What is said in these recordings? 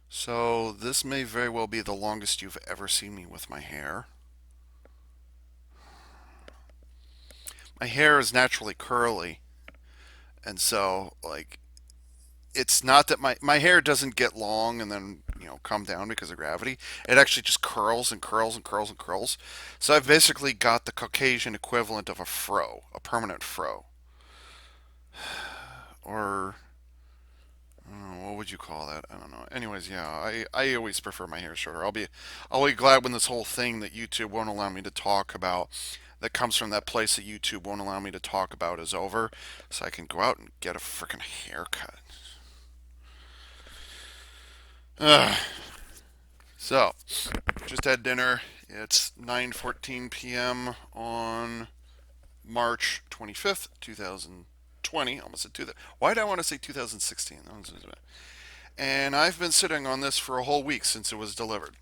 So this may very well be the longest you've ever seen me with my hair. My hair is naturally curly, and so like it's not that my hair doesn't get long and then come down because of gravity. It actually just curls and curls and curls and curls. So I've basically got the Caucasian equivalent of a fro, a permanent fro, or I don't know, what would you call that? I don't know. Anyways, yeah, I always prefer my hair shorter. I'll be glad when this whole thing that YouTube won't allow me to talk about, that comes from that place that YouTube won't allow me to talk about, is over, so I can go out and get a freaking haircut. Ugh. So, just had dinner. It's 9:14 p.m. on March 25th, 2020. Almost said two. Why did I want to say 2016? And I've been sitting on this for a whole week since it was delivered.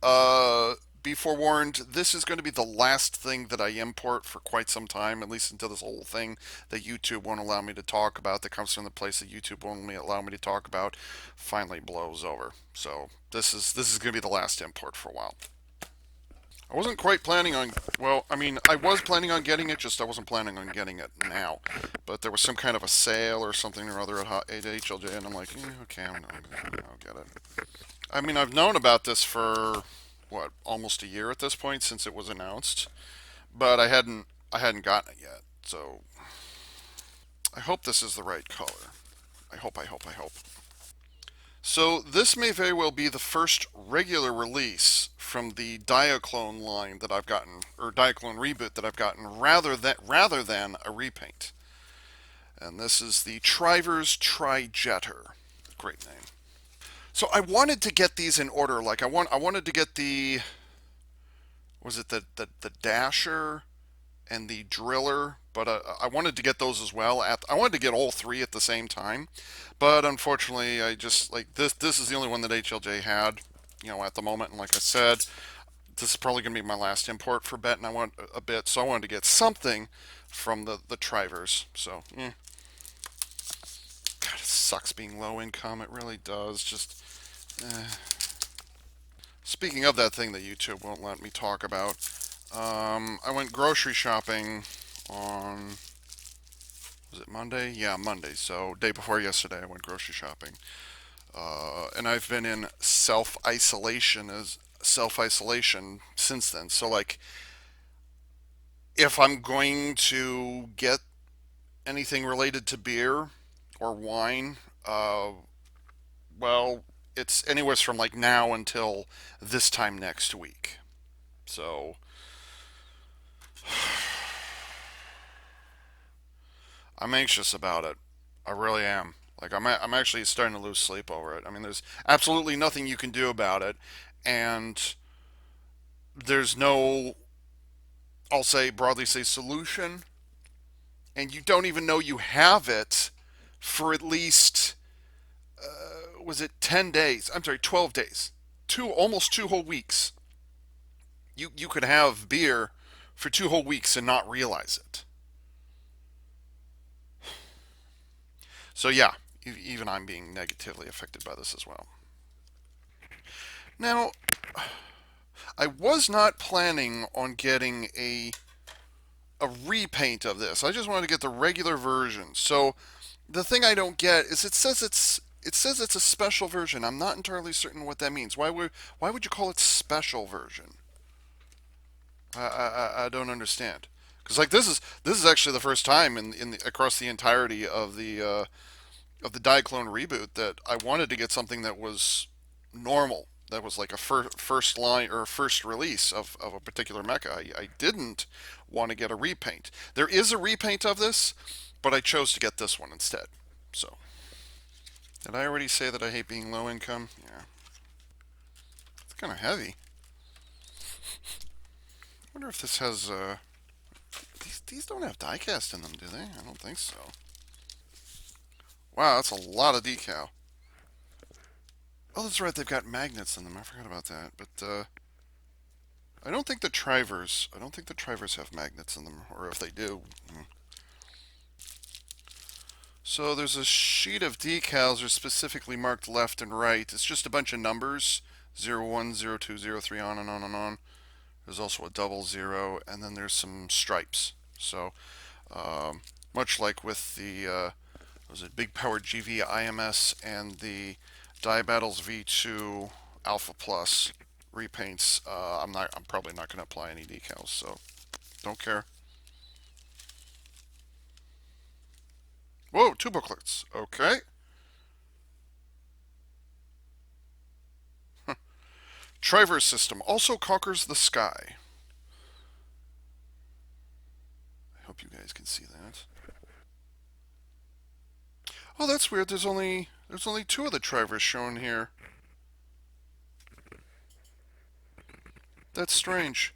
Uh, be forewarned, this is going to be the last thing that I import for quite some time, at least until this whole thing that YouTube won't allow me to talk about, that comes from the place that YouTube won't allow me to talk about, finally blows over. So this is going to be the last import for a while. I wasn't quite planning on. Well, I mean, I was planning on getting it, just I wasn't planning on getting it now. But there was some kind of a sale or something or other at HLJ, and I'm like, okay, I'll get it. I mean, I've known about this for what, almost a year at this point since it was announced, but I hadn't gotten it yet. So I hope this is the right color. I hope. So this may very well be the first regular release from the Diaclone line that I've gotten, or Diaclone Reboot that I've gotten, rather than a repaint. And this is the Trivers Trijeter. Great name. So I wanted to get these in order. Like I wanted to get the, was it the Dasher and the Driller, but I wanted to get those as well. I wanted to get all three at the same time, but unfortunately, I just like this. This is the only one that HLJ had, at the moment. And like I said, this is probably going to be my last import for Bet, and I want a bit, so I wanted to get something from the Trivers. So, God, it sucks being low income. It really does. Just. Speaking of that thing that YouTube won't let me talk about, I went grocery shopping on, was it Monday? Yeah, Monday. So day before yesterday, I went grocery shopping, and I've been in self isolation since then. So like, if I'm going to get anything related to beer or wine, well, it's anywhere from like now until this time next week. So I'm anxious about it. I really am. Like I'm actually starting to lose sleep over it. I mean, there's absolutely nothing you can do about it, and there's no, I'll say broadly say solution, and you don't even know you have it for at least was it 10 days? I'm sorry, 12 days. Almost 2 whole weeks. You could have beer for 2 whole weeks and not realize it. So yeah, even I'm being negatively affected by this as well. Now, I was not planning on getting a repaint of this. I just wanted to get the regular version. So the thing I don't get is it says it's a special version. I'm not entirely certain what that means. Why would you call it special version? I don't understand. Because like this is actually the first time across the entirety of the Diaclone reboot that I wanted to get something that was normal, that was like a first line or first release of a particular mecha. I didn't want to get a repaint. There is a repaint of this, but I chose to get this one instead. So, did I already say that I hate being low income? Yeah, it's kind of heavy. I wonder if this has these don't have diecast in them, do they? I don't think so. Wow, that's a lot of decal. Oh, that's right. They've got magnets in them. I forgot about that. But I don't think the Trivers. I don't think the Trivers have magnets in them, or if they do. So there's a sheet of decals that are specifically marked left and right. It's just a bunch of numbers, 01, 02, 03, on and on and on. There's also a double zero, and then there's some stripes. So um, much like with the was it Big Power GV IMS and the Diabattles V2 Alpha Plus repaints, I'm probably not going to apply any decals, so don't care. Whoa, two booklets. Okay. Trivers system also conquers the sky. I hope you guys can see that. Oh, that's weird. There's only two of the Trivers shown here. That's strange.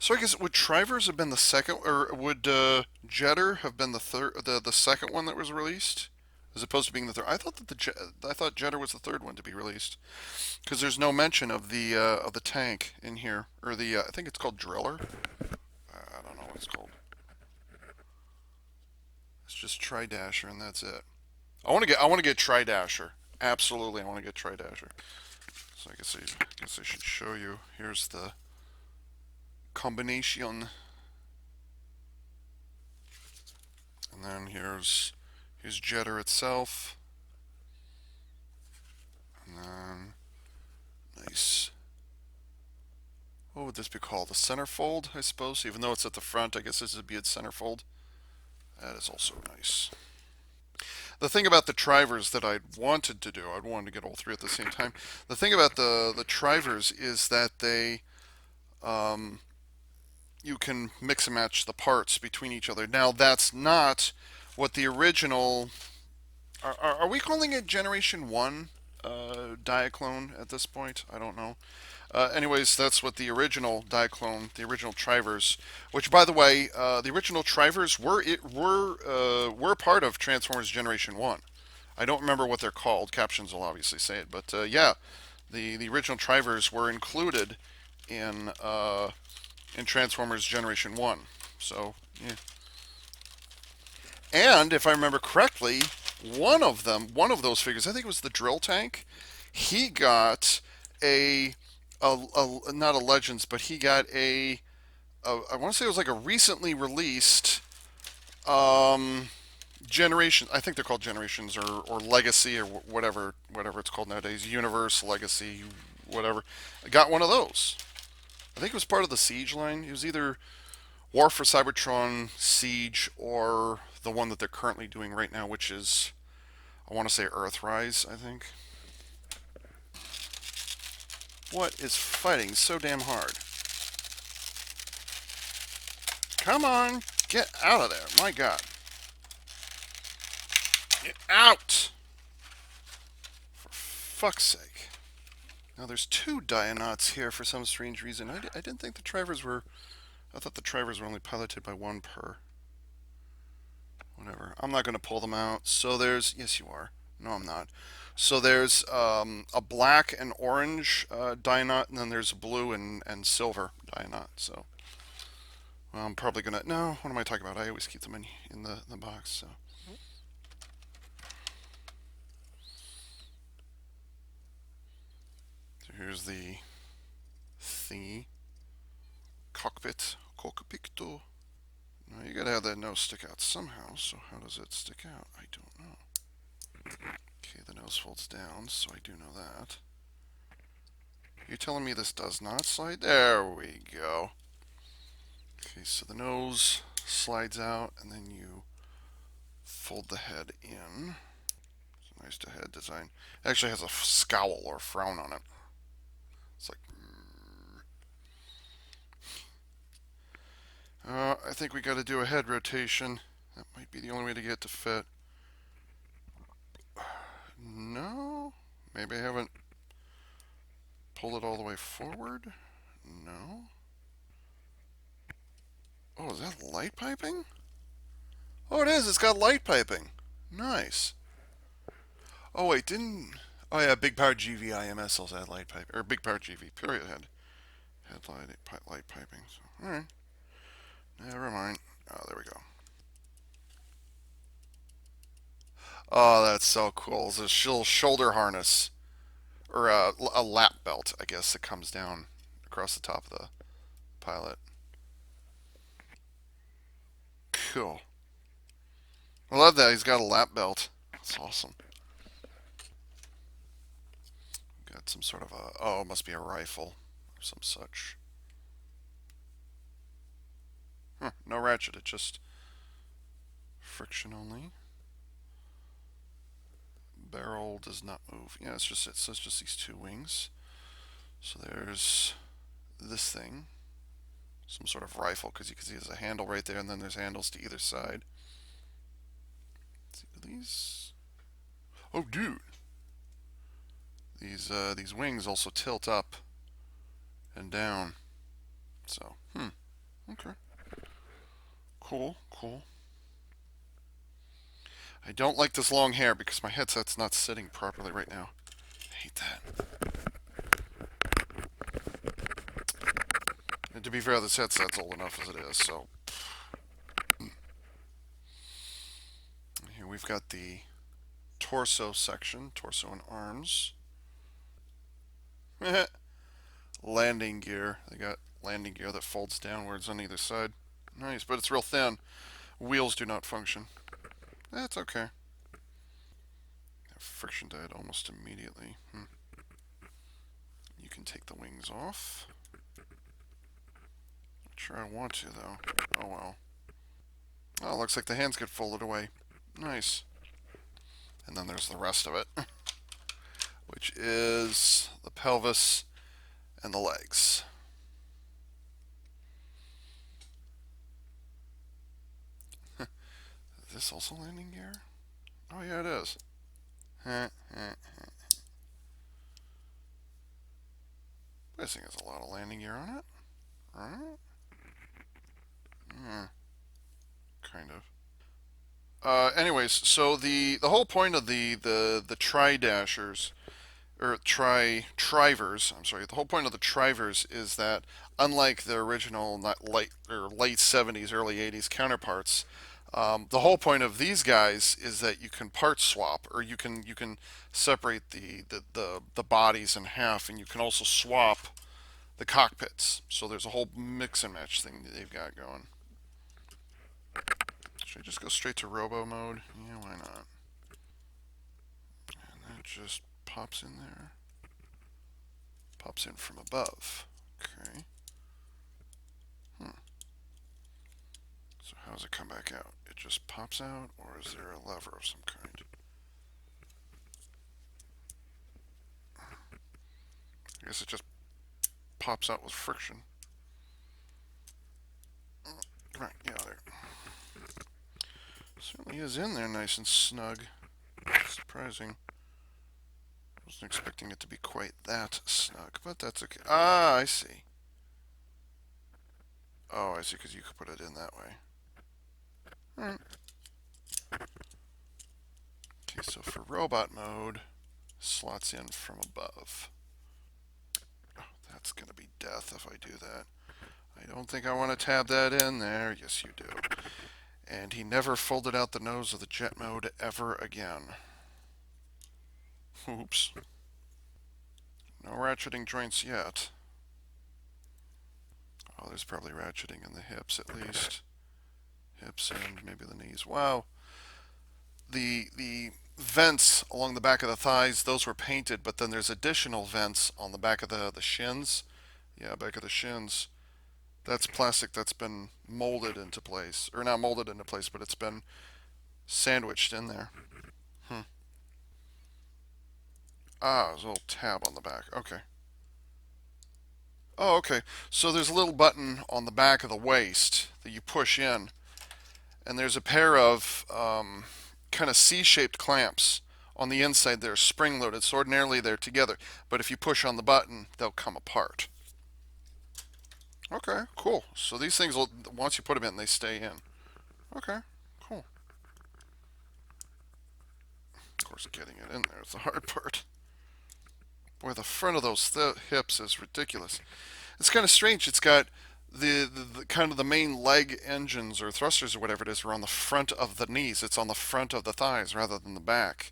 So I guess would Trivers have been the second, or would Jetter have been the third, the second one that was released, as opposed to being the third? I thought Jetter was the third one to be released, because there's no mention of the tank in here, or the I think it's called Driller. I don't know what it's called. It's just Tridasher, and that's it. I want to get Tridasher. Absolutely, I want to get Tridasher. So I guess I should show you. Here's the combination, and then here's Jetter itself, and then nice. What would this be called? A centerfold, I suppose. Even though it's at the front, I guess this would be its centerfold. That is also nice. The thing about the Trivers that I'd wanted to get all three at the same time. The thing about the Trivers is that um, you can mix and match the parts between each other. Now that's not what the original. Are we calling it Generation One Diaclone at this point? I don't know. Anyways, that's what the original Diaclone, the original Trivers, which by the way, the original Trivers were part of Transformers Generation One. I don't remember what they're called. Captions will obviously say it, but yeah, the original Trivers were included in in Transformers Generation One. So yeah, and if I remember correctly, one of those figures, I think it was the drill tank, he got a not a Legends, but he got I want to say it was like a recently released um, generation. I think they're called Generations or Legacy or whatever it's called nowadays. Universe, Legacy, whatever. I got one of those. I think it was part of the Siege line. It was either War for Cybertron, Siege, or the one that they're currently doing right now, which is I want to say Earthrise. I think. What is fighting so damn hard? Come on, get out of there. My God. Get out! For fuck's sake. Now there's two Dia-Nauts here for some strange reason. I didn't think the Trivers were. I thought the Trivers were only piloted by one per. Whatever. I'm not going to pull them out. So there's. Yes, you are. No, I'm not. So there's a black and orange Dia-Naut, and then there's a blue and silver Dia-Naut. So well, I'm probably going to. No, what am I talking about? I always keep them in the box. So. So here's the thingy. Cockpito. Now you gotta have that nose stick out somehow, so how does it stick out? I don't know. Okay, the nose folds down, so I do know that. You're telling me this does not slide? There we go. Okay, so the nose slides out, and then you fold the head in. It's a nice head design. It actually has a scowl or frown on it. It's like, I think we got to do a head rotation. That might be the only way to get it to fit. No? Maybe I haven't pulled it all the way forward? No? Oh, is that light piping? Oh, it is. It's got light piping. Nice. Oh, wait, didn't. Oh, yeah, Big Power GV IMS also had light piping. Or Big Power GV, period, had light piping. So, alright. Never mind. Oh, there we go. Oh, that's so cool. It's a little shoulder harness or a lap belt, I guess, that comes down across the top of the pilot. Cool. I love that he's got a lap belt. That's awesome. Got some sort of a oh, it must be a rifle or some such. Huh, no ratchet. It just friction only. Barrel does not move. Yeah, it says just these two wings. So there's this thing, some sort of rifle, because you can see there's a handle right there, and then there's handles to either side. Let's see, do these? Oh, dude, these wings also tilt up and down. So, okay, cool, cool. I don't like this long hair because my headset's not sitting properly right now. I hate that. And to be fair, this headset's old enough as it is, so. Here we've got the torso section, torso and arms. Landing gear. They got landing gear that folds downwards on either side. Nice, but it's real thin. Wheels do not function. That's okay. Friction died almost immediately. You can take the wings off. Not sure I want to, though. Oh well. Oh, looks like the hands get folded away. Nice. And then there's the rest of it, which is the pelvis and the legs. Is this also landing gear? Oh, yeah, it is. This thing has a lot of landing gear on it. Right? Kind of. Anyways, so the whole point of the tri-dashers or Trivers, I'm sorry, the whole point of the Trivers is that unlike the original late 70s, early 80s counterparts, the whole point of these guys is that you can part swap, or you can separate the bodies in half, and you can also swap the cockpits. So there's a whole mix and match thing that they've got going. Should I just go straight to robo mode? Yeah, why not? And that just pops in there. Pops in from above. Okay. So how does it come back out? It just pops out, or is there a lever of some kind? I guess it just pops out with friction. Come on, get out there. Certainly is in there nice and snug. Surprising. I wasn't expecting it to be quite that snug, but that's okay. Ah, I see. Oh, I see, because you could put it in that way. Alright. Okay, so for robot mode, slots in from above. Oh, that's going to be death if I do that. I don't think I want to tab that in there. Yes, you do. And he never folded out the nose of the jet mode ever again. Oops. No ratcheting joints yet. Oh, there's probably ratcheting in the hips at least. Hips and maybe the knees. Wow. The vents along the back of the thighs, those were painted, but then there's additional vents on the back of the shins. Yeah, back of the shins. That's plastic that's been molded into place. Or not molded into place, but it's been sandwiched in there. Ah, there's a little tab on the back. Okay. Oh, okay. So there's a little button on the back of the waist that you push in, and there's a pair of kind of C-shaped clamps on the inside. They're spring-loaded, so ordinarily they're together, but if you push on the button, they'll come apart. Okay, cool. So these things, once you put them in, they stay in. Okay, cool. Of course, getting it in there is the hard part. Boy, the front of those hips is ridiculous. It's kind of strange. It's got the kind of the main leg engines or thrusters or whatever it is are on the front of the knees. It's on the front of the thighs rather than the back.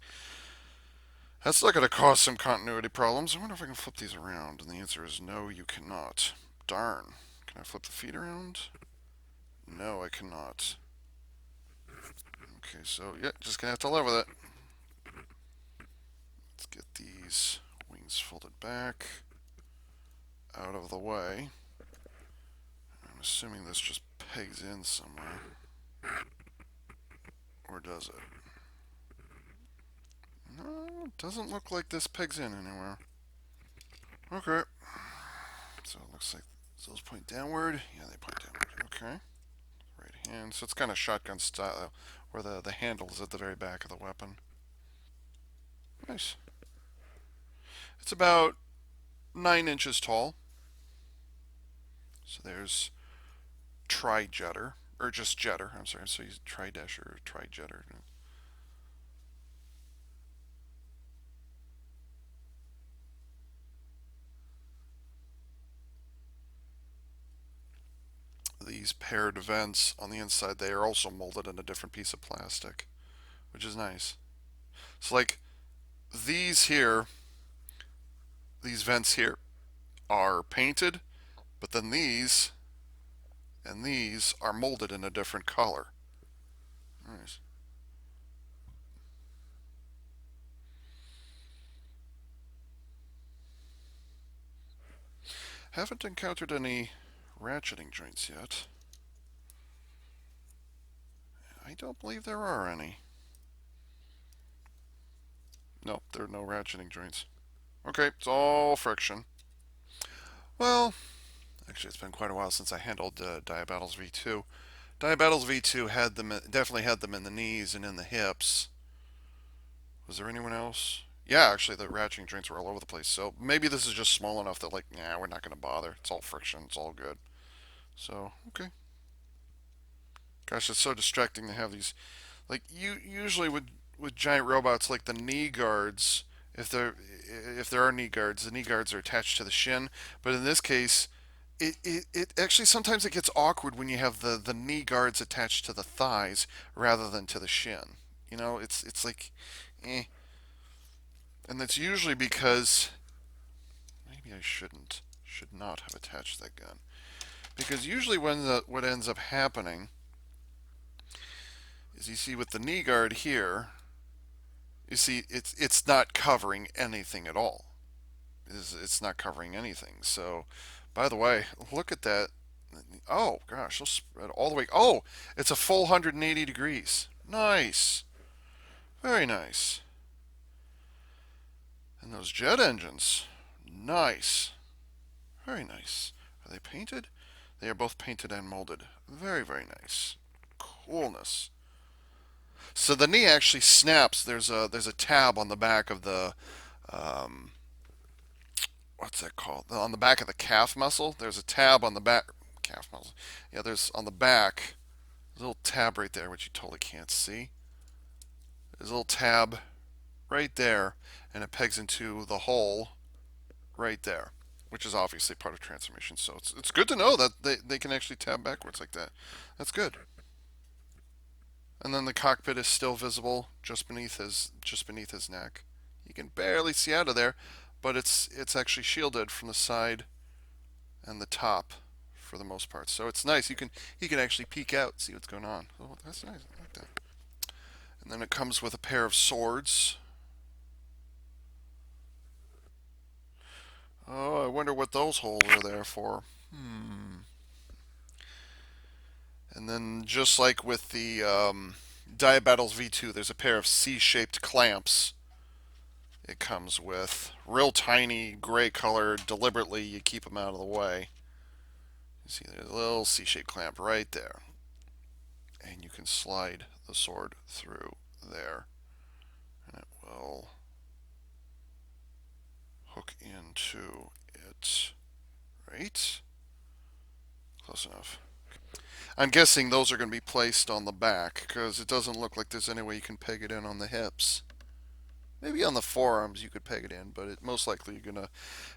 That's not going to cause some continuity problems. I wonder if I can flip these around. And the answer is no, you cannot. Darn. Can I flip the feet around? No, I cannot. Okay, so yeah, just gonna have to live with it. Let's get these wings folded back out of the way. I'm assuming this just pegs in somewhere. Or does it? No, it doesn't look like this pegs in anywhere. Okay. So it looks like those point downward. Yeah, they point downward. Okay. Right hand. So it's kind of shotgun style, where the handle is at the very back of the weapon. Nice. It's about 9 inches tall. So there's Trijeter, or just Jetter. I'm sorry. So he's Tridesher or Trijeter. These paired vents on the inside, they are also molded in a different piece of plastic, which is nice. So like these here, these vents here are painted, but then these and these are molded in a different color. Nice. Haven't encountered any ratcheting joints yet. I don't believe there are any. Nope, there are no ratcheting joints. Okay, it's all friction. Well, actually, it's been quite a while since I handled Dia-Battles V2. Dia-Battles V2 had them, definitely had them in the knees and in the hips. Was there anyone else? Yeah, actually, the ratcheting joints were all over the place. So maybe this is just small enough that, like, nah, we're not going to bother. It's all friction. It's all good. So, okay. Gosh, it's so distracting to have these. Like, you usually with giant robots, like the knee guards, if there are knee guards, the knee guards are attached to the shin. But in this case, it actually sometimes it gets awkward when you have the knee guards attached to the thighs rather than to the shin. It's like, eh. And that's usually because maybe I should not have attached that gun. Because usually what ends up happening is you see with the knee guard here, you see it's not covering anything at all. It's not covering anything. So, by the way, look at that. Oh gosh, let's spread all the way. Oh, it's a full 180 degrees. Nice, very nice. And those jet engines, nice, very nice. Are they painted? They are both painted and molded. Very, very nice. Coolness. So the knee actually snaps. There's a tab on the back of the um, what's that called? On the back of the calf muscle. There's a tab on the back calf muscle. Yeah, there's on the back. There's a little tab right there, which you totally can't see. There's a little tab right there, and it pegs into the hole right there, which is obviously part of transformation. So it's good to know that they can actually tab backwards like that. That's good. And then the cockpit is still visible just beneath his neck. You can barely see out of there, but it's actually shielded from the side and the top for the most part. So it's nice. He can actually peek out, see what's going on. Oh, that's nice. I like that. And then it comes with a pair of swords. Oh, I wonder what those holes are there for. And then just like with the Dia-Battles V2, there's a pair of C-shaped clamps it comes with. Real tiny gray color. Deliberately, you keep them out of the way. You see, there's a little C-shaped clamp right there. And you can slide the sword through there. And it will hook into it. Right? Close enough. I'm guessing those are going to be placed on the back because it doesn't look like there's any way you can peg it in on the hips. Maybe on the forearms you could peg it in, but most likely you're going to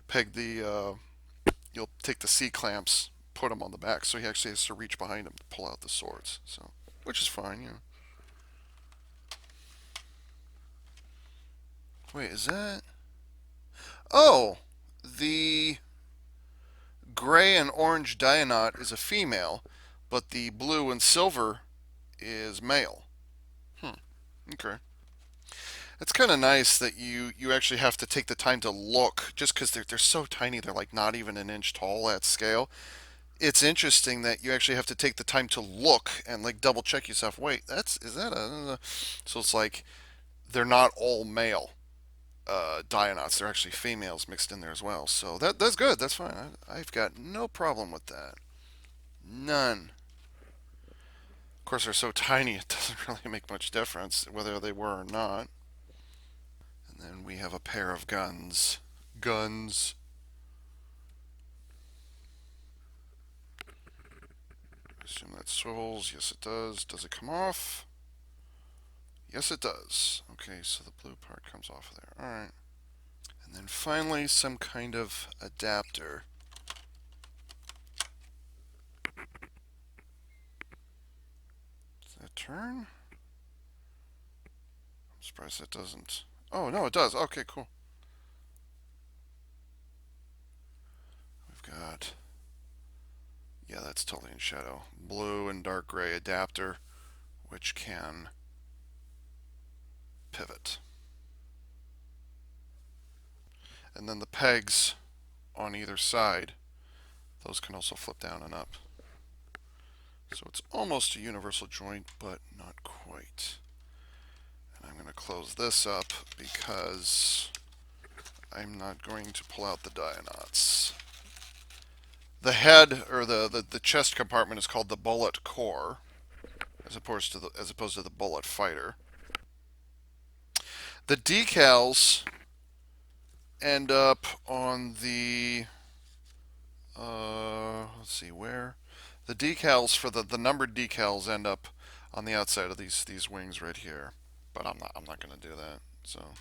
peg you'll take the C clamps, put them on the back, so he actually has to reach behind him to pull out the swords. So, which is fine, you know. Wait, is that? Oh, the gray and orange Dia-Naut is a female, but the blue and silver is male. Hmm. Okay. It's kind of nice that you actually have to take the time to look, just because they're so tiny. They're like not even an inch tall at scale. It's interesting that you actually have to take the time to look and like double check yourself. Wait, that's is that a? So it's like they're not all male Dia-Nauts. They're actually females mixed in there as well. So that's good. That's fine. I've got no problem with that. None. Of course, they're so tiny it doesn't really make much difference whether they were or not. And then we have a pair of guns. Guns. I assume that swivels. Yes, it does. Does it come off? Yes, it does. Okay, so the blue part comes off of there. Alright. And then finally, some kind of adapter. Does that turn? I'm surprised that doesn't. Oh, no, it does. Okay, cool. We've got. Yeah, that's totally in shadow. Blue and dark gray adapter, which can pivot. And then the pegs on either side, those can also flip down and up. So it's almost a universal joint, but not quite. And I'm going to close this up because I'm not going to pull out the Dia-Nauts. The head, or the chest compartment, is called the bullet core, as opposed to the bullet fighter. The decals end up on the let's see where the decals for the numbered decals end up on the outside of these wings right here. But I'm not going to do that. So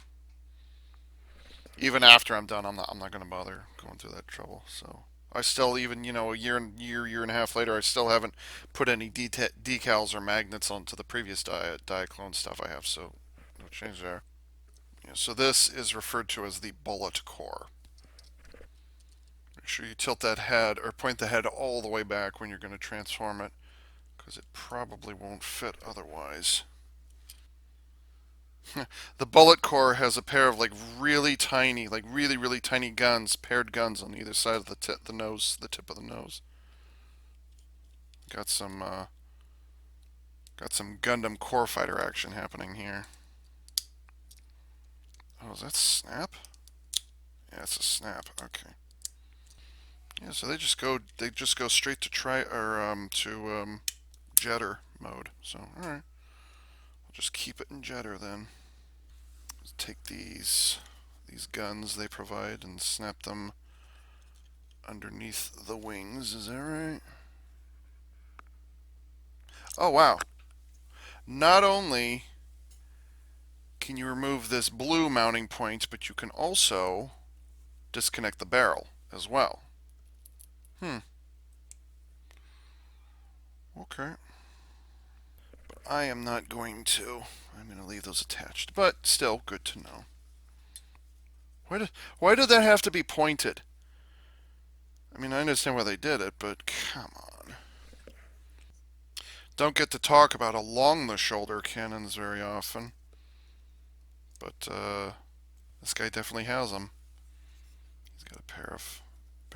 even after I'm done, I'm not going to bother going through that trouble. So I still, even a year and a half later, I still haven't put any decals or magnets onto the previous Diaclone stuff I have. So no change there. Yeah, so this is referred to as the bullet core. Make sure you tilt that head or point the head all the way back when you're going to transform it, because it probably won't fit otherwise. The bullet core has a pair of like really tiny, like really tiny guns, paired guns on either side of the tip of the nose. Got some Gundam core fighter action happening here. Oh, is that snap? Yeah, it's a snap. Okay. Yeah, so they just go straight to jetter mode. So all right, I'll just keep it in jetter then. Let's take these guns they provide and snap them underneath the wings. Is that right? Oh wow! Not only can you remove this blue mounting point, but you can also disconnect the barrel as well. Okay. But I am not going to. I'm going to leave those attached. But still, good to know. Why did that have to be pointed? I mean, I understand why they did it, but come on. Don't get to talk about along the shoulder cannons very often. But this guy definitely has them. He's got a pair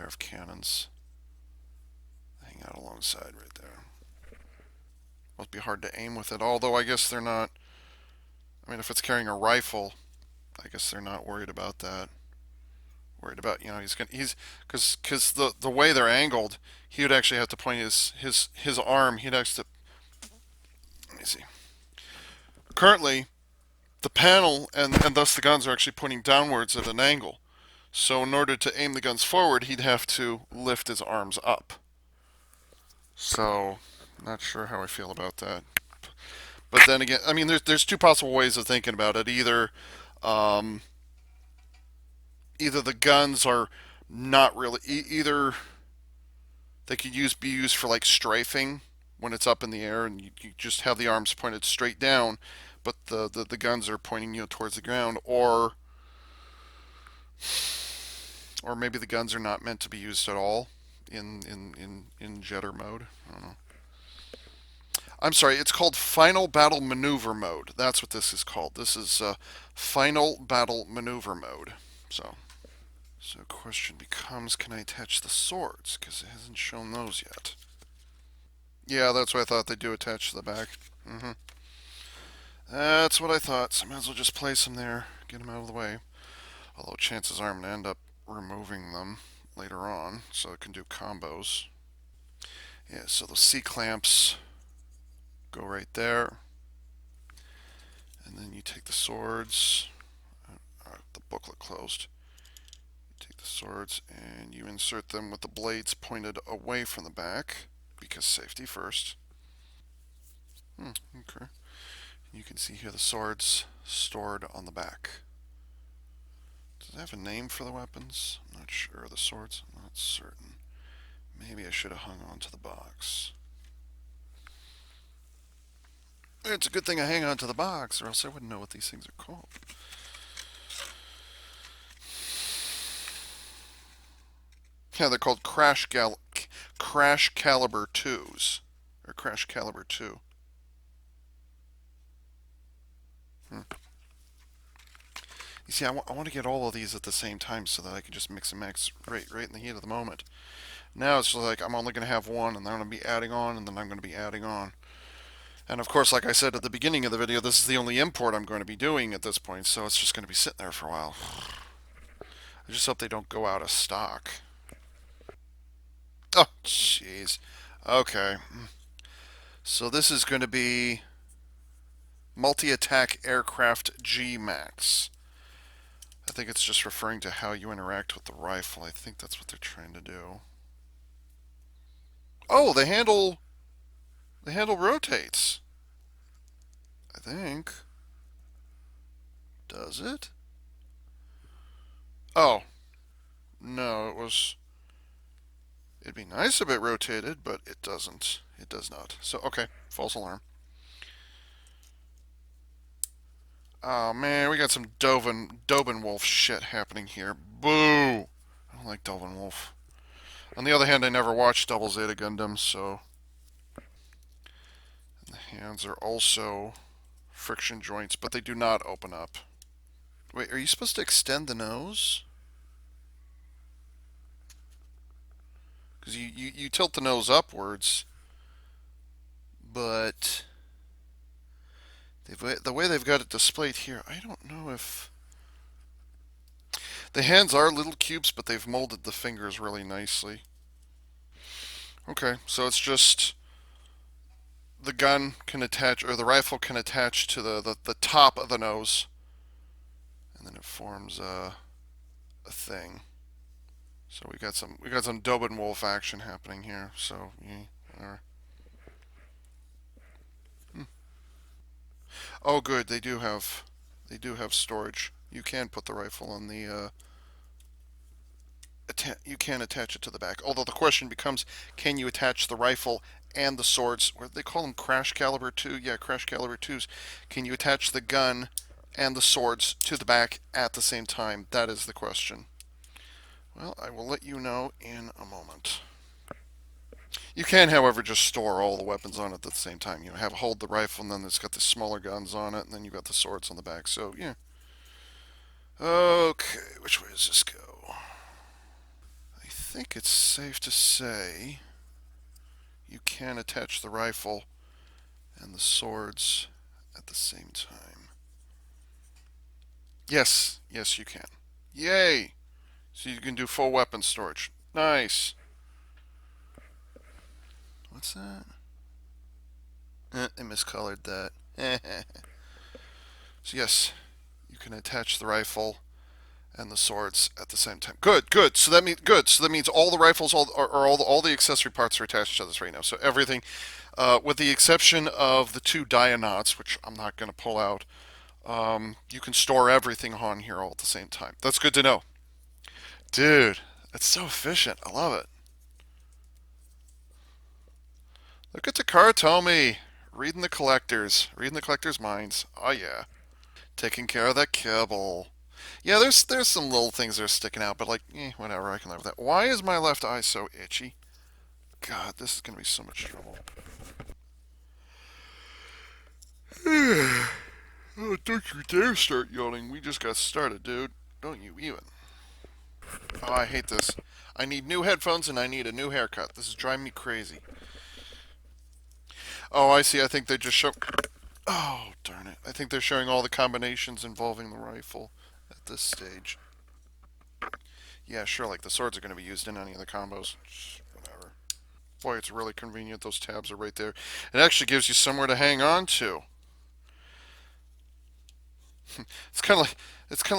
of cannons hang out alongside right there. Must be hard to aim with it, although I guess they're not. I mean, if it's carrying a rifle, I guess they're not worried about that. Worried about, he's because the way they're angled, he would actually have to point his arm. He'd actually. Let me see. Currently, the panel and thus the guns are actually pointing downwards at an angle. So in order to aim the guns forward, he'd have to lift his arms up. So, not sure how I feel about that. But then again, I mean, there's two possible ways of thinking about it. Either the guns are not really either They could be used for like strafing when it's up in the air, and you just have the arms pointed straight down, but the guns are pointing towards the ground, or maybe the guns are not meant to be used at all in jetter mode. I don't know. I'm sorry, it's called Final Battle Maneuver Mode. That's what this is called. This is Final Battle Maneuver Mode. So question becomes, can I attach the swords? Because it hasn't shown those yet. Yeah, that's what I thought. They do attach to the back. Mm-hmm. That's what I thought. So I might as well just place them there, get them out of the way. Although chances are I'm going to end up removing them later on, so it can do combos. Yeah, so the C-clamps go right there. And then you take the swords. The booklet closed. You take the swords and you insert them with the blades pointed away from the back, because safety first. Okay. You can see here the swords stored on the back. Does it have a name for the weapons? I'm not sure. The swords? I'm not certain. Maybe I should have hung on to the box. It's a good thing I hang on to the box, or else I wouldn't know what these things are called. Yeah, they're called Crash Caliber 2s. Or Crash Caliber 2. Hmm. You see, I want to get all of these at the same time so that I can just mix and match right in the heat of the moment. Now it's just like I'm only going to have one, and then I'm going to be adding on, and then I'm going to be adding on. And of course, like I said at the beginning of the video, this is the only import I'm going to be doing at this point, so it's just going to be sitting there for a while. I just hope they don't go out of stock. Oh, jeez. Okay. So this is going to be Multi-Attack Aircraft G Max. I think it's just referring to how you interact with the rifle. I think that's what they're trying to do. Oh, the handle rotates. I think. Does it? Oh, no, it'd be nice if it rotated, but it doesn't. It does not. So, okay, false alarm. Oh man, we got some Wolf shit happening here. Boo! I don't like Wolf. On the other hand, I never watched Double Zeta Gundam, so. And the hands are also friction joints, but they do not open up. Wait, are you supposed to extend the nose? Because you tilt the nose upwards, but the way they've got it displayed here, I don't know if. The hands are little cubes, but they've molded the fingers really nicely. Okay, so it's just the gun can attach, or the rifle can attach to the top of the nose, and then it forms a thing. So we got some Wolf action happening here. So yeah. Oh, good. They do have storage. You can put the rifle on the. You can attach it to the back. Although the question becomes, can you attach the rifle and the swords? Or they call them Crash Caliber 2. Yeah, Crash Caliber 2s. Can you attach the gun and the swords to the back at the same time? That is the question. Well, I will let you know in a moment. You can, however, just store all the weapons on it at the same time. Hold the rifle, and then it's got the smaller guns on it, and then you've got the swords on the back. So, yeah. Okay, which way does this go? I think it's safe to say you can attach the rifle and the swords at the same time. Yes, you can. Yay! So you can do full weapon storage. Nice. What's that? They miscolored that. So yes, you can attach the rifle and the swords at the same time. Good. So that means all the rifles, all the accessory parts are attached to this right now. So everything, with the exception of the two Dia-Nauts, which I'm not going to pull out, you can store everything on here all at the same time. That's good to know, dude. It's so efficient. I love it. Look at Takara Tomy. Reading the collector's minds. Oh yeah. Taking care of that kibble. Yeah, there's some little things that are sticking out, but like, whatever, I can live with that. Why is my left eye so itchy? God, this is gonna be so much trouble. Oh, don't you dare start yawning. We just got started, dude. Don't you even. Oh, I hate this. I need new headphones and I need a new haircut. This is driving me crazy. Oh, I see. I think they just show. Oh, darn it. I think they're showing all the combinations involving the rifle at this stage. Yeah, sure, like the swords are going to be used in any of the combos. Whatever. Boy, it's really convenient. Those tabs are right there. It actually gives you somewhere to hang on to. It's kind of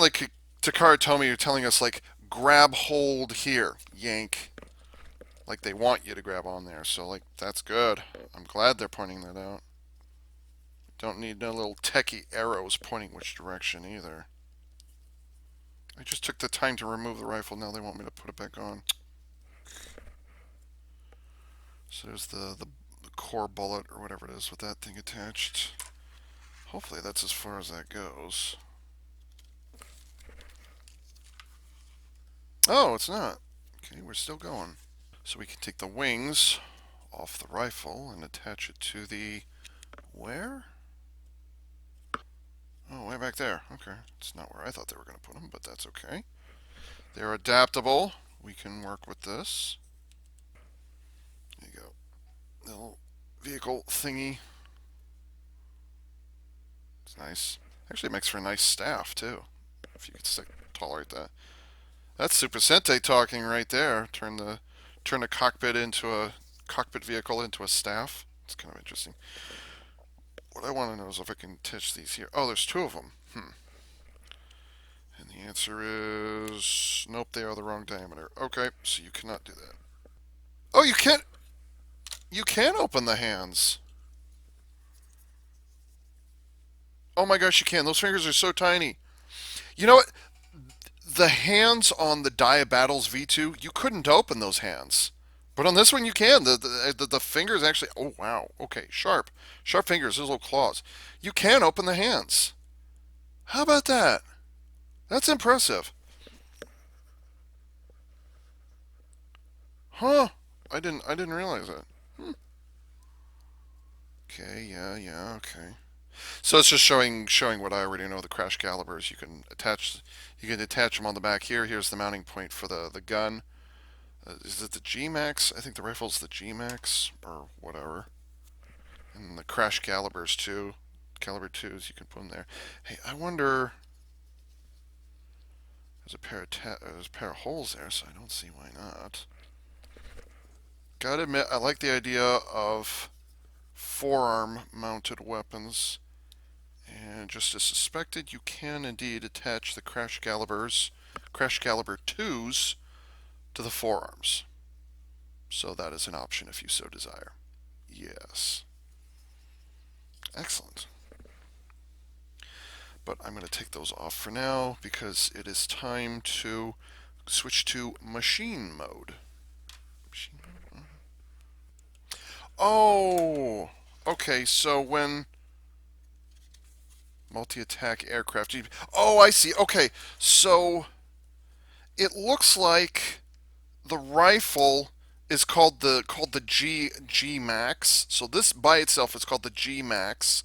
like Takara Tomy are telling us like grab hold here, yank. Like they want you to grab on there. So like that's good. I'm glad they're pointing that out. Don't need no little techie arrows pointing which direction either. I just took the time to remove the rifle. Now they want me to put it back on. So there's the core bullet or whatever it is with that thing attached. Hopefully that's as far as that goes. Oh, it's not. Okay, we're still going. So we can take the wings off the rifle and attach it to the... Where? Oh, way back there. Okay. It's not where I thought they were going to put them, but that's okay. They're adaptable. We can work with this. There you go. Little vehicle thingy. It's nice. Actually, it makes for a nice staff, too. If you could tolerate that. That's Super Sentai talking right there. Turn a cockpit vehicle into a staff. It's kind of interesting. What I want to know is if I can attach these here. Oh, there's two of them. And the answer is nope. They are the wrong diameter. Okay, so you cannot do that. Oh, you can't. You can open the hands. Oh my gosh, you can. Those fingers are so tiny. You know what? The hands on the Dia-Battles V2, you couldn't open those hands. But on this one, you can. The fingers actually. Oh wow. Okay, sharp fingers. Those little claws. You can open the hands. How about that? That's impressive. Huh? I didn't realize that. Okay. Yeah. Okay. So it's just showing what I already know. The crash calibers. You can attach them on the back here. Here's the mounting point for the gun. Is it the G Max? I think the rifle's the G Max or whatever. And the crash calibers too. Caliber twos, you can put them there. Hey, I wonder. There's a pair of holes there, so I don't see why not. Gotta admit, I like the idea of forearm mounted weapons. And just as suspected, you can indeed attach the crash caliber twos, to the forearms. So that is an option if you so desire. Yes. Excellent. But I'm going to take those off for now because it is time to switch to machine mode. Machine mode? Oh! Okay, so when multi-attack aircraft. Oh, I see. Okay, so it looks like the rifle is called the G Max. So this by itself is called the G Max,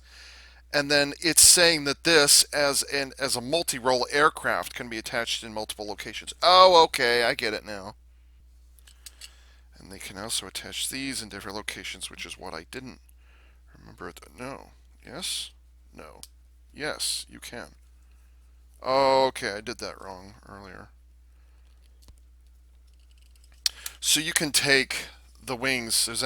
and then it's saying that this as a multi-role aircraft can be attached in multiple locations. Oh, okay, I get it now. And they can also attach these in different locations, which is what I didn't remember. No. Yes? No. Yes, you can. Oh, okay, I did that wrong earlier. So you can take the wings. There's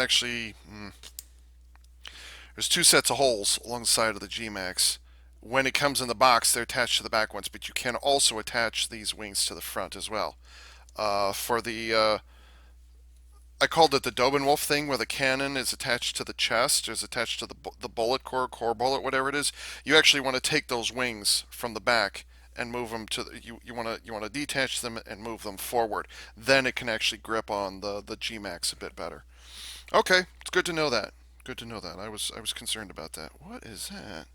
two sets of holes along the side of the G-Max. When it comes in the box, they're attached to the back ones, but you can also attach these wings to the front as well. For the I called it the Dobenwolf thing, where the cannon is attached to the chest, is attached to the bullet core bullet, whatever it is. You actually want to take those wings from the back and move them to you want to detach them and move them forward. Then it can actually grip on the G Max a bit better. Okay, it's good to know that. Good to know that. I was concerned about that. What is that?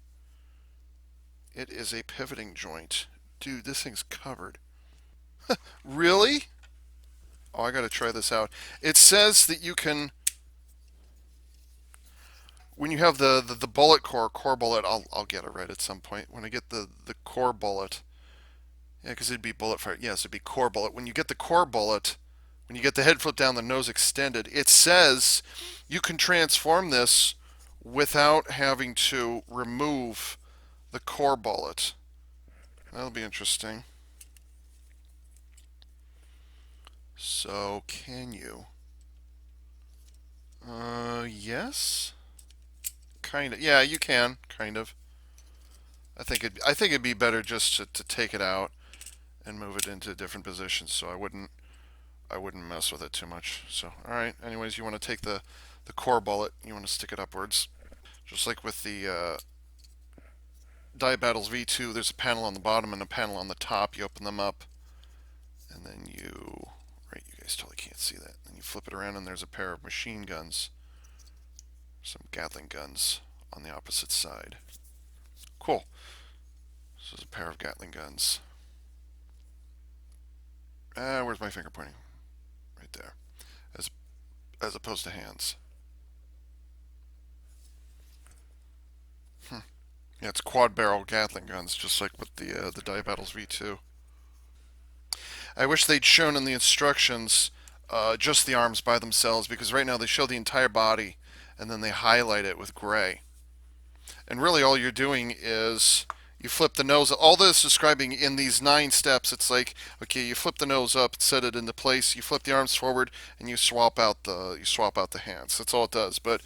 It is a pivoting joint. Dude, this thing's covered. Really? Oh, I gotta try this out. It says that you can, when you have the bullet core bullet, I'll get it right at some point. When I get the core bullet, yeah, because it'd be bullet fire. Yes, it'd be core bullet. When you get the core bullet, when you get the head flip down, the nose extended, it says you can transform this without having to remove the core bullet. That'll be interesting. So, can you? Yes. Kind of. Yeah, you can. Kind of. I think it'd be better just to take it out and move it into different positions. So I wouldn't mess with it too much. So all right. Anyways, you want to take the core bullet. You want to stick it upwards, just like with the Dia-Battles V2. There's a panel on the bottom and a panel on the top. You open them up, and then you right. You guys totally can't see that. Then you flip it around, and there's a pair of machine guns, some Gatling guns on the opposite side. Cool. This is a pair of Gatling guns. Where's my finger pointing? Right there. As opposed to hands. Hmm. Yeah, it's quad barrel Gatling guns, just like with the Dia-Battles V2. I wish they'd shown in the instructions just the arms by themselves, because right now they show the entire body and then they highlight it with gray. And really, all you're doing is you flip the nose. All this describing in these 9 steps, it's like, okay, you flip the nose up, set it into place, you flip the arms forward, and you swap out the hands. That's all it does. But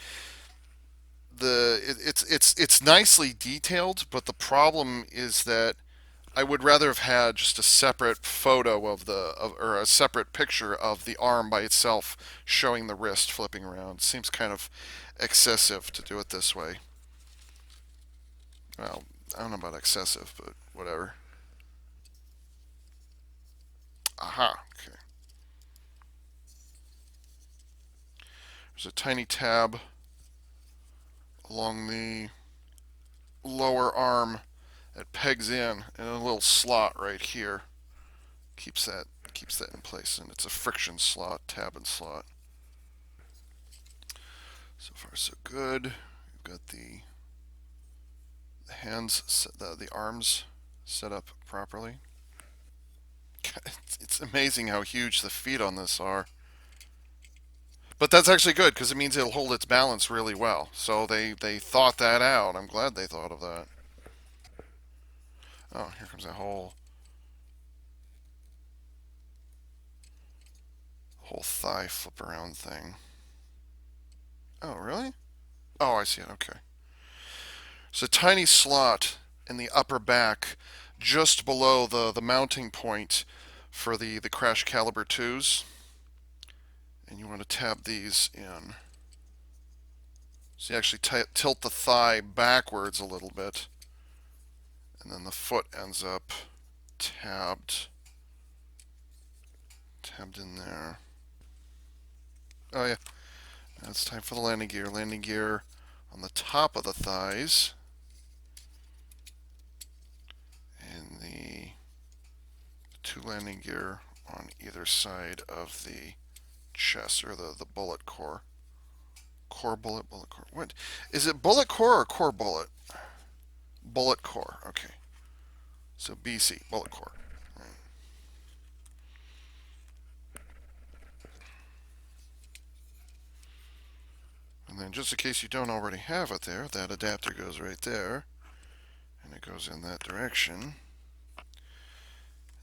it's nicely detailed. But the problem is that I would rather have had just a separate photo or a separate picture of the arm by itself showing the wrist flipping around. It seems kind of excessive to do it this way. Well, I don't know about excessive, but whatever. Aha. Okay. There's a tiny tab along the lower arm that pegs in, and a little slot right here keeps that in place, and it's a friction slot, tab and slot. So far, so good. We've got the hands, the arms set up properly. It's amazing how huge the feet on this are. But that's actually good because it means it'll hold its balance really well. So they thought that out. I'm glad they thought of that. Oh, here comes that whole thigh flip around thing. Oh, really? Oh, I see it. Okay. It's a tiny slot in the upper back just below the mounting point for the crash caliber 2s. And you want to tab these in. So you actually tilt the thigh backwards a little bit. And then the foot ends up tabbed in there. Oh yeah, now it's time for the landing gear. Landing gear on the top of the thighs. And the 2 landing gear on either side of the chest, or the bullet core. Core bullet core. What? Is it bullet core or core bullet? Bullet core. Okay. So BC, bullet core. Right. And then just in case you don't already have it there, that adapter goes right there. And it goes in that direction.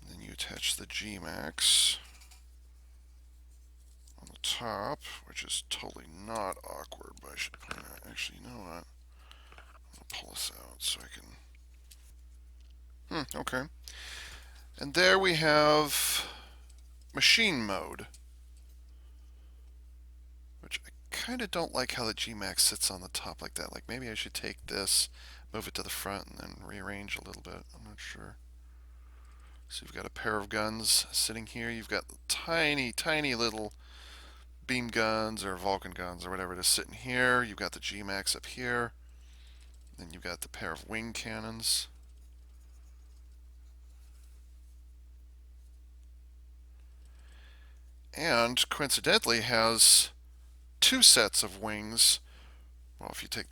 And then you attach the G-Max on the top, which is totally not awkward, but I should point out. Actually, you know what? I'm going to pull this out so I can... Okay. And there we have machine mode, which I kind of don't like how the G-Max sits on the top like that. Like, maybe I should take this, move it to the front, and then rearrange a little bit. I'm not sure. So you've got a pair of guns sitting here. You've got tiny, tiny little beam guns or Vulcan guns or whatever it is sitting here. You've got the G-Max up here. Then you've got the pair of wing cannons. And coincidentally has two sets of wings. Well, if you take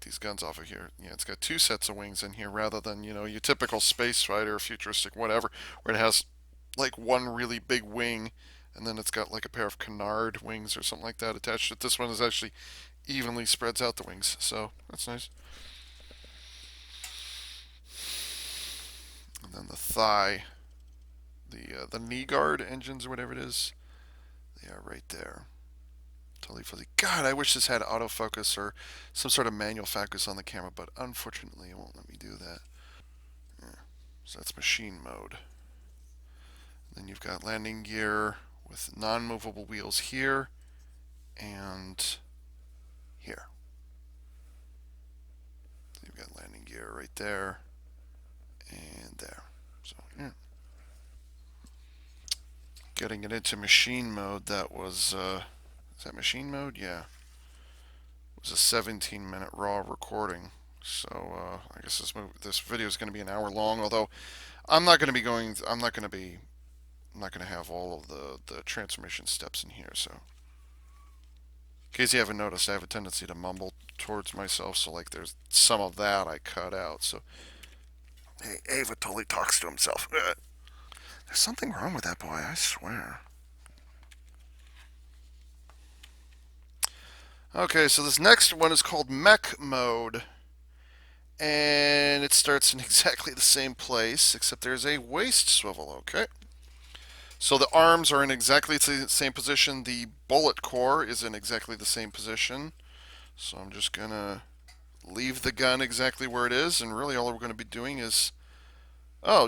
these guns off of here, yeah, it's got two sets of wings in here rather than your typical space fighter, futuristic, whatever, where it has like one really big wing, and then it's got like a pair of canard wings or something like that attached to it. This one is actually evenly spreads out the wings, so that's nice. And then the thigh, the knee guard engines or whatever it is, they are right there. Totally fuzzy. God, I wish this had autofocus or some sort of manual focus on the camera, but unfortunately it won't let me do that. Yeah. So that's machine mode. Then you've got landing gear with non-movable wheels here and here. So you've got landing gear right there and there. So yeah. Getting it into machine mode, that was is that machine mode? Yeah. It was a 17-minute raw recording. So I guess this video is going to be an hour long. Although I'm not going to be going. I'm not going to have all of the transformation steps in here. So in case you haven't noticed, I have a tendency to mumble towards myself. So like there's some of that I cut out. So hey, Ava totally talks to himself. There's something wrong with that boy, I swear. Okay, so this next one is called mech mode. And it starts in exactly the same place, except there's a waist swivel, okay? So the arms are in exactly the same position. The bullet core is in exactly the same position. So I'm just going to leave the gun exactly where it is. And really all we're going to be doing is,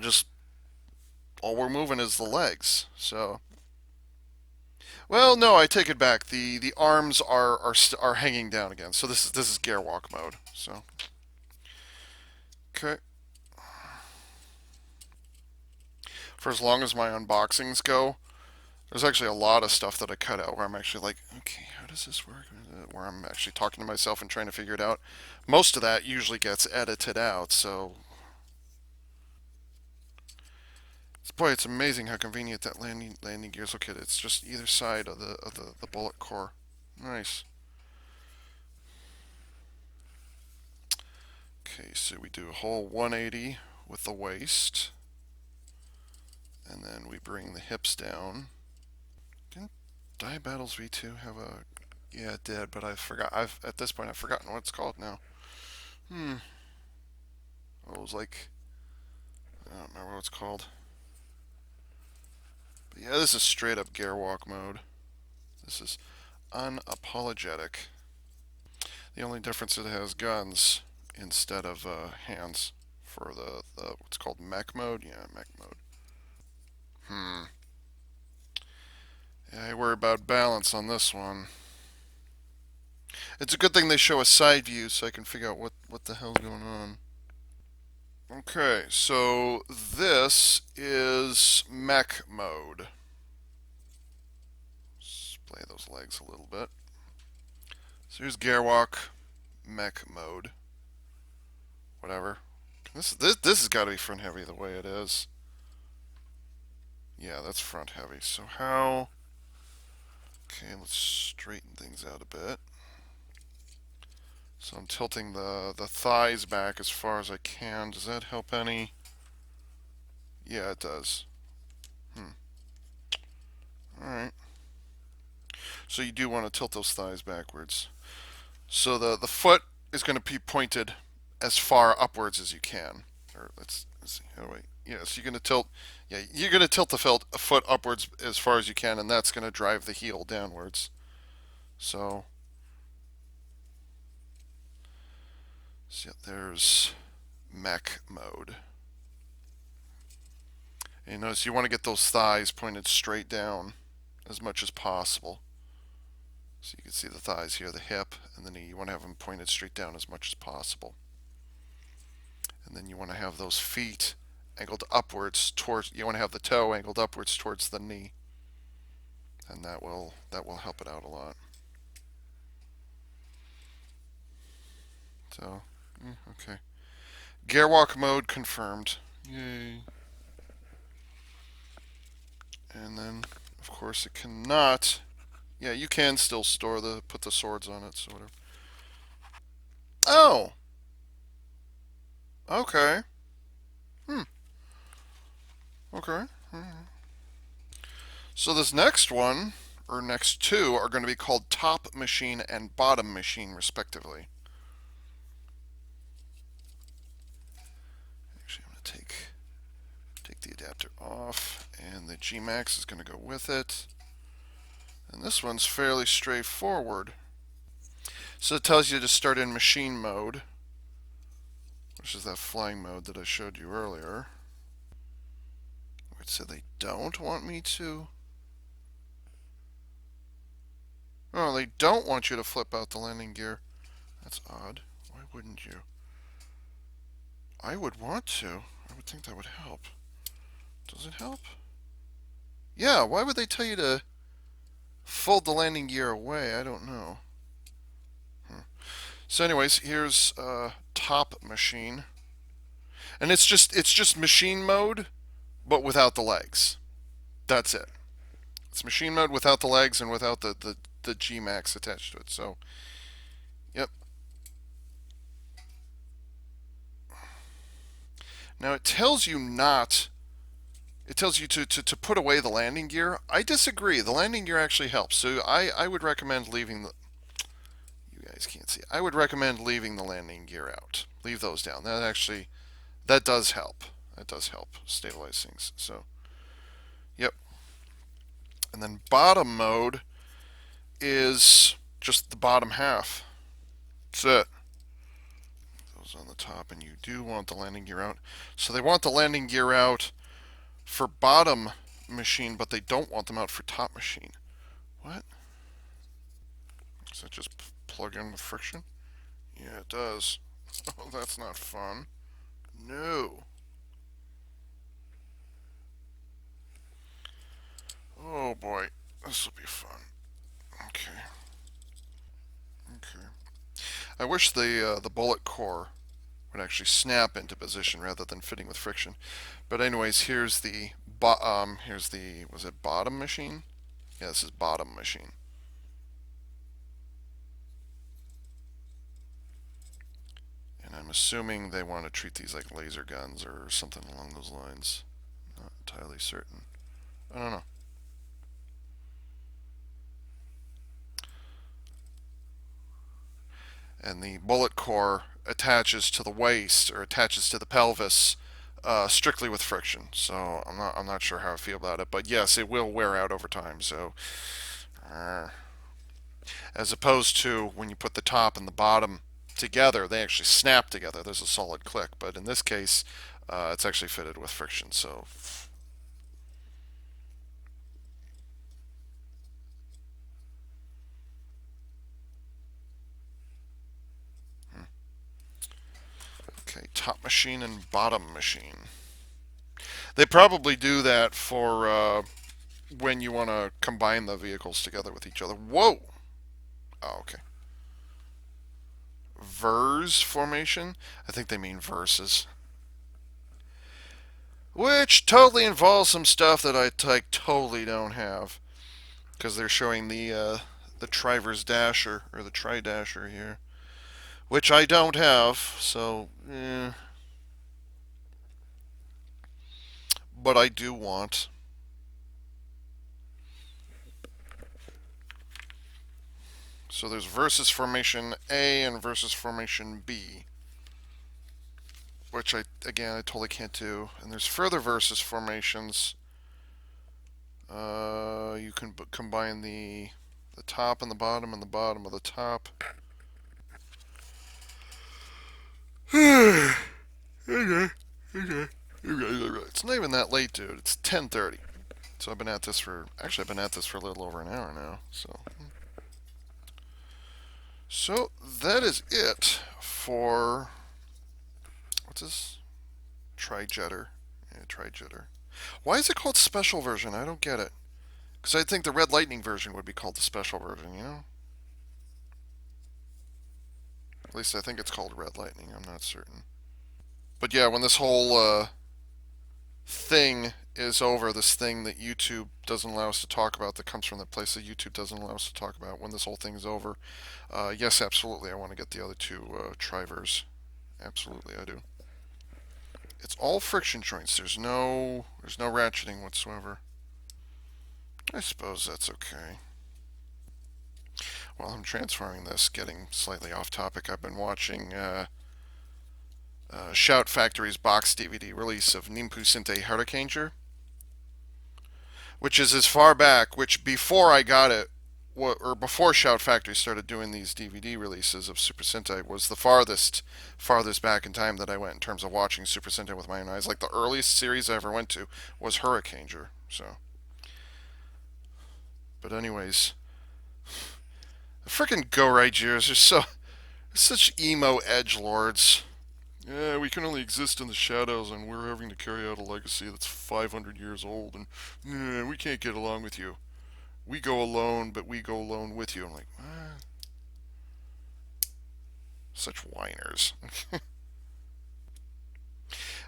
just all we're moving is the legs. So, well, no, I take it back. The arms are hanging down again. So this is gear walk mode. So, okay. For as long as my unboxings go, there's actually a lot of stuff that I cut out where I'm actually like, okay, how does this work? Where I'm actually talking to myself and trying to figure it out. Most of that usually gets edited out, so boy, it's amazing how convenient that landing gears. Look at it; it's just either side of the bullet core. Nice. Okay, so we do a whole 180 with the waist, and then we bring the hips down. Didn't Die Battles V2 have a? Yeah, it did, but I forgot. At this point I've forgotten what it's called now. It was like, I don't remember what it's called. But yeah, this is straight up gear walk mode. This is unapologetic. The only difference is it has guns instead of hands for the what's called mech mode. Yeah, mech mode. Yeah, I worry about balance on this one. It's a good thing they show a side view so I can figure out what the hell's going on. Okay, so this is mech mode. Splay those legs a little bit. So here's gear walk, mech mode. Whatever. This has got to be front heavy the way it is. Yeah, that's front heavy. So how? Okay, let's straighten things out a bit. So I'm tilting the thighs back as far as I can. Does that help any? Yeah, it does. Alright. So you do want to tilt those thighs backwards. So the foot is going to be pointed as far upwards as you can. Or let's see. Oh wait. Yeah, so you're going to tilt. Yeah, you're going to tilt the foot upwards as far as you can, and that's going to drive the heel downwards. So yeah, there's mech mode. And notice you want to get those thighs pointed straight down as much as possible. So you can see the thighs here, the hip, and the knee. You want to have them pointed straight down as much as possible. And then you want to have those feet angled upwards towards, you want to have the toe angled upwards towards the knee. and that will help it out a lot. So, okay. Gearwalk mode confirmed. Yay. And then, of course, it cannot. Yeah, you can still put the swords on it, so whatever. Oh, okay. Hmm. Okay. So this next one, or next two, are going to be called top machine and bottom machine, respectively. Actually, I'm going to take the adapter off, and the G-Max is going to go with it. And this one's fairly straightforward. So it tells you to start in machine mode, which is that flying mode that I showed you earlier. It said they don't want me to. Oh, they don't want you to flip out the landing gear. That's odd. Why wouldn't you? I would want to. I would think that would help. Does it help? Yeah, why would they tell you to fold the landing gear away? I don't know. So anyways, here's top machine. And it's just machine mode, but without the legs. That's it. It's machine mode without the legs and without the G-Max attached to it. So, yep. Now it tells you not. It tells you to put away the landing gear. I disagree. The landing gear actually helps. So I would recommend leaving the. You guys can't see. I would recommend leaving the landing gear out. Leave those down. That does help. That does help stabilize things. So, yep. And then bottom mode is just the bottom half. That's it. Those on the top, and you do want the landing gear out. So they want the landing gear out for bottom machine, but they don't want them out for top machine. What? Does that just plug in with friction? Yeah, it does. Oh, that's not fun. No. Oh boy, this will be fun. Okay. Okay. I wish the bullet core would actually snap into position rather than fitting with friction. But anyways, here's the was it bottom machine? Yeah, this is bottom machine. And I'm assuming they want to treat these like laser guns or something along those lines. Not entirely certain. I don't know. And the bullet core attaches to the waist or attaches to the pelvis strictly with friction. So I'm not sure how I feel about it, but yes, it will wear out over time. So as opposed to when you put the top and the bottom together, they actually snap together. There's a solid click, but in this case, it's actually fitted with friction. So. Okay, top machine and bottom machine. They probably do that for when you want to combine the vehicles together with each other. Whoa! Oh, okay. Vers formation? I think they mean verses. Which totally involves some stuff that I totally don't have. Because they're showing the Trivers Dasher, or the Tri-Dasher here. Which I don't have, so, but I do want. So there's versus formation A and versus formation B, which I totally can't do. And there's further versus formations. You can combine the top and the bottom of the top. Okay. It's not even that late, dude. It's 10:30. So I've been at this for a little over an hour now. So that is it for what's this? Trijeter. Yeah, Trijeter. Why is it called special version? I don't get it. Because I think the Red Lightning version would be called the special version, you know? At least I think it's called Red Lightning. I'm not certain. But yeah, when this whole thing is over, this thing that YouTube doesn't allow us to talk about, that comes from the place that YouTube doesn't allow us to talk about, when this whole thing is over, yes, absolutely, I want to get the other two Trivers. Absolutely, I do. It's all friction joints. There's no ratcheting whatsoever. I suppose that's okay. While I'm transferring this, getting slightly off topic, I've been watching Shout Factory's box DVD release of Nimpu Sinte Hurricaneer, which is as far back, which before I got it, or before Shout Factory started doing these DVD releases of Super Sentai, was the farthest back in time that I went in terms of watching Super Sentai with my own eyes. Like the earliest series I ever went to was Hurricaneer. So, but anyways, the freaking Go Raigers are such emo edge lords. Yeah, we can only exist in the shadows, and we're having to carry out a legacy that's 500 years old, and yeah, we can't get along with you. We go alone, but we go alone with you. I'm like, such whiners.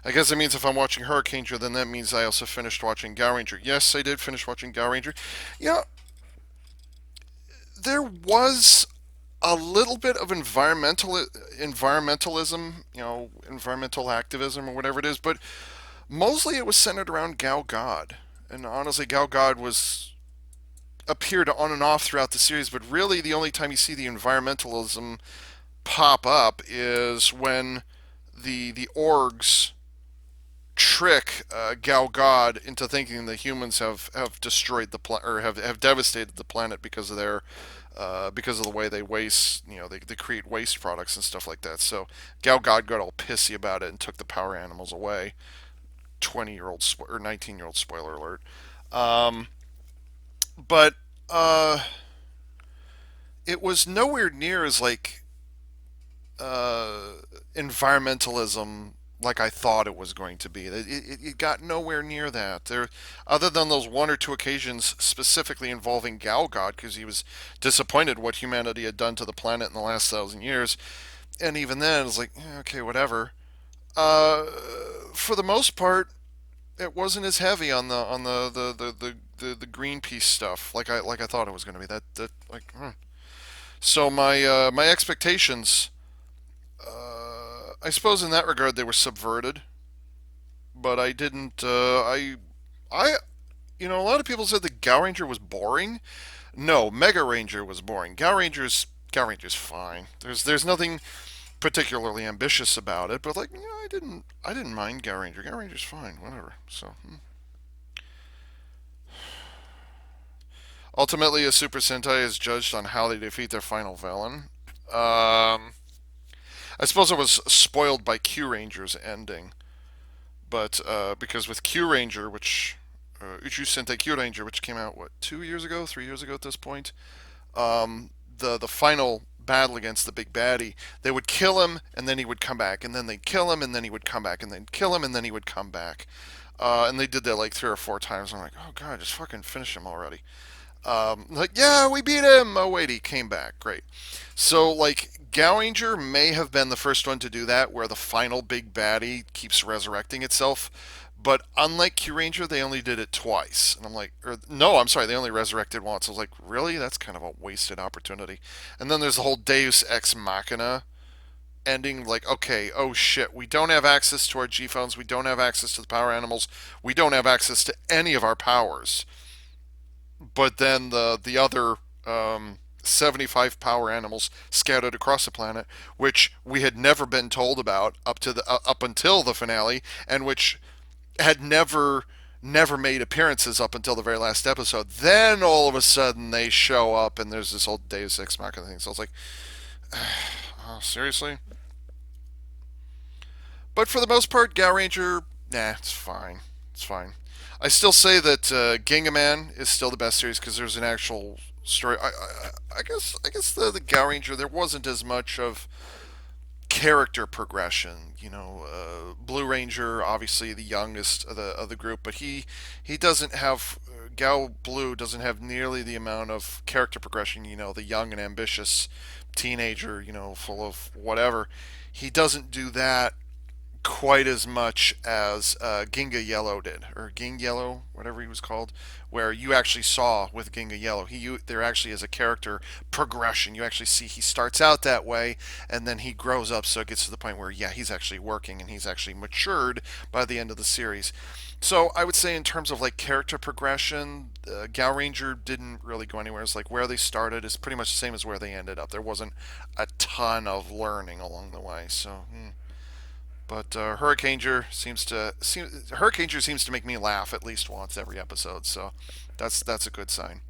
I guess it means if I'm watching Hurricaneer, then that means I also finished watching Gaoranger. Yes, I did finish watching Gaoranger. Yeah, there was a little bit of environmentalism, environmental activism or whatever it is, but mostly it was centered around Gal God. And honestly, Gal God appeared on and off throughout the series, but really the only time you see the environmentalism pop up is when the orgs trick Gal God into thinking the humans have destroyed the planet or have devastated the planet because of the way they waste, they create waste products and stuff like that. So Gal God got all pissy about it and took the power animals away. 20-year-old or 19-year-old spoiler alert. Um, but it was nowhere near as like environmentalism like I thought it was going to be. It got nowhere near that. There, other than those one or two occasions specifically involving Gal God, because he was disappointed what humanity had done to the planet in the last 1,000 years, and even then it's like, okay, whatever. Uh, for the most part, it wasn't as heavy on the Greenpeace stuff like I thought it was going to be. That like, so my expectations, I suppose in that regard they were subverted, but I didn't. I a lot of people said that Gaoranger was boring. No, Mega Ranger was boring. Gaoranger's fine. There's nothing particularly ambitious about it, but like I didn't mind Gaoranger. Gaoranger's fine, whatever. So ultimately, a Super Sentai is judged on how they defeat their final villain. Um, I suppose I was spoiled by Q Ranger's ending, but because with Q Ranger, which Uchu Sentai Q Ranger, which came out what 2 years ago, 3 years ago at this point, the final battle against the big baddie, they would kill him and then he would come back, and then they'd kill him and then he would come back, and they'd kill him and then he would come back. And they did that like 3 or 4 times. I'm like, oh god, just fucking finish him already. Like, yeah, we beat him. Oh wait, he came back. Great. So like, Gaoranger may have been the first one to do that, where the final big baddie keeps resurrecting itself. But unlike Q Ranger, they only did it twice. And I'm like, or no, I'm sorry, they only resurrected once. I was like, really? That's kind of a wasted opportunity. And then there's the whole Deus Ex Machina ending. Like, okay, oh shit, we don't have access to our G phones. We don't have access to the power animals. We don't have access to any of our powers. But then the other 75 power animals scattered across the planet, which we had never been told about up until the finale, and which had never made appearances up until the very last episode. Then all of a sudden they show up, and there's this whole Deus Ex Machina thing. So I was like, oh, seriously? But for the most part, Gaoranger, nah, it's fine. It's fine. I still say that Gingaman is still the best series because there's an actual story. I guess the Gaoranger, there wasn't as much of character progression. Blue Ranger, obviously the youngest of the group, but he doesn't have Gal Blue doesn't have nearly the amount of character progression. The young and ambitious teenager, full of whatever. He doesn't do that quite as much as Ginga Yellow did, or Ging Yellow, whatever he was called, where you actually saw with Ginga Yellow, there actually is a character progression. You actually see he starts out that way, and then he grows up, so it gets to the point where, yeah, he's actually working, and he's actually matured by the end of the series. So I would say in terms of like character progression, Gal Ranger didn't really go anywhere. It's like where they started is pretty much the same as where they ended up. There wasn't a ton of learning along the way, so. But Hurricaneger seems to make me laugh at least once every episode, so that's a good sign.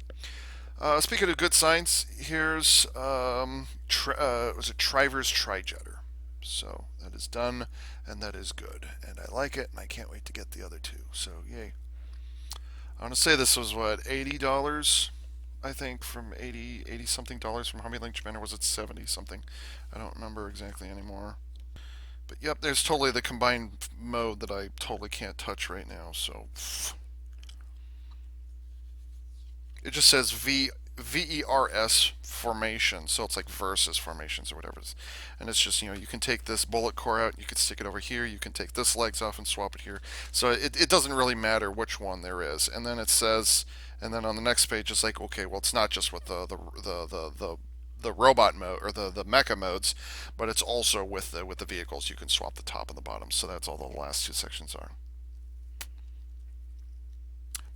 Speaking of good signs, here's was it Trivers Trijeter. So that is done, and that is good, and I like it, and I can't wait to get the other two. So yay! I want to say this was what, $80, I think, from 80 something dollars from Hobby Link Japan, or was it 70 something? I don't remember exactly anymore. But yep, there's totally the combined mode that I totally can't touch right now. So it just says VERS formation, so it's like versus formations or whatever. And it's just, you can take this bullet core out, you can stick it over here, you can take this legs off and swap it here. So it doesn't really matter which one there is. And then it says, and then on the next page it's like, okay, well, it's not just with the robot mode or the mecha modes, but it's also with the vehicles. You can swap the top and the bottom. So that's all the last two sections are.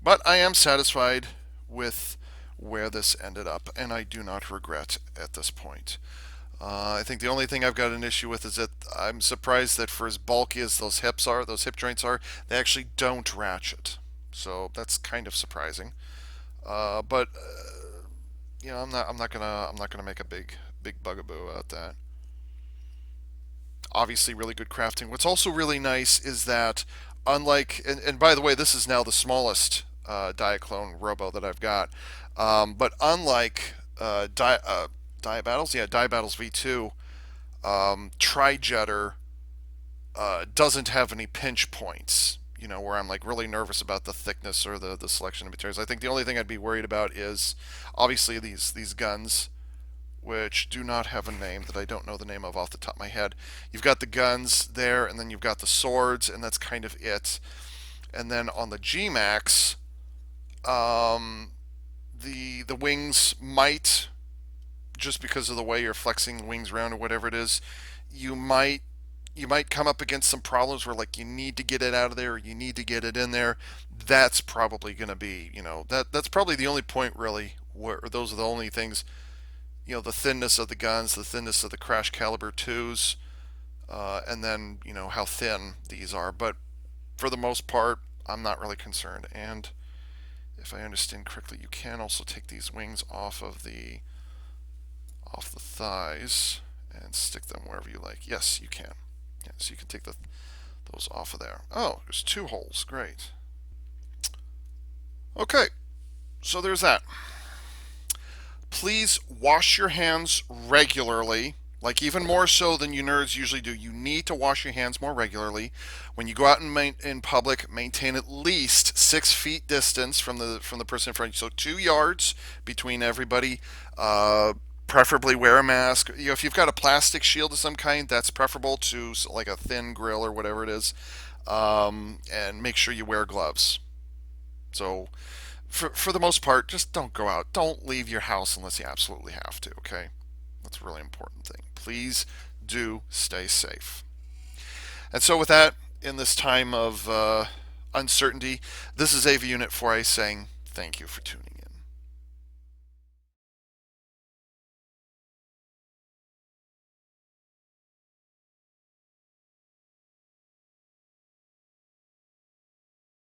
But I am satisfied with where this ended up, and I do not regret at this point. I think the only thing I've got an issue with is that I'm surprised that for as bulky as those those hip joints are, they actually don't ratchet. So that's kind of surprising. But I'm not gonna make a big bugaboo about that. Obviously, really good crafting. What's also really nice is that, unlike, and by the way, this is now the smallest Diaclone Robo that I've got. But unlike Dia Battles, yeah, Dia Battles V2, Trijeter doesn't have any pinch points. Where I'm like really nervous about the thickness or the selection of materials. I think the only thing I'd be worried about is obviously these guns, which do not have a name that I don't know the name of off the top of my head. You've got the guns there, and then you've got the swords, and that's kind of it. And then on the G-Max, the wings might, just because of the way you're flexing the wings around or whatever it is, you might come up against some problems where like you need to get it out of there or you need to get it in there. That's probably going to be, that's probably the only point really where those are the only things, the thinness of the guns, the thinness of the crash caliber 2s, and then, how thin these are. But for the most part, I'm not really concerned. And if I understand correctly, you can also take these wings off the thighs and stick them wherever you like. Yes, you can. Yeah, so you can take those off of there. Oh, there's two holes. Great. Okay, so there's that. Please wash your hands regularly, like even more so than you nerds usually do. You need to wash your hands more regularly. When you go out in public, maintain at least 6 feet distance from the person in front of you. So 2 yards between everybody. Preferably wear a mask. If you've got a plastic shield of some kind, that's preferable to like a thin grill or whatever it is. And make sure you wear gloves. So for the most part, just don't go out. Don't leave your house unless you absolutely have to, okay? That's a really important thing. Please do stay safe. And so with that, in this time of uncertainty, this is AV Unit 4A saying thank you for tuning in.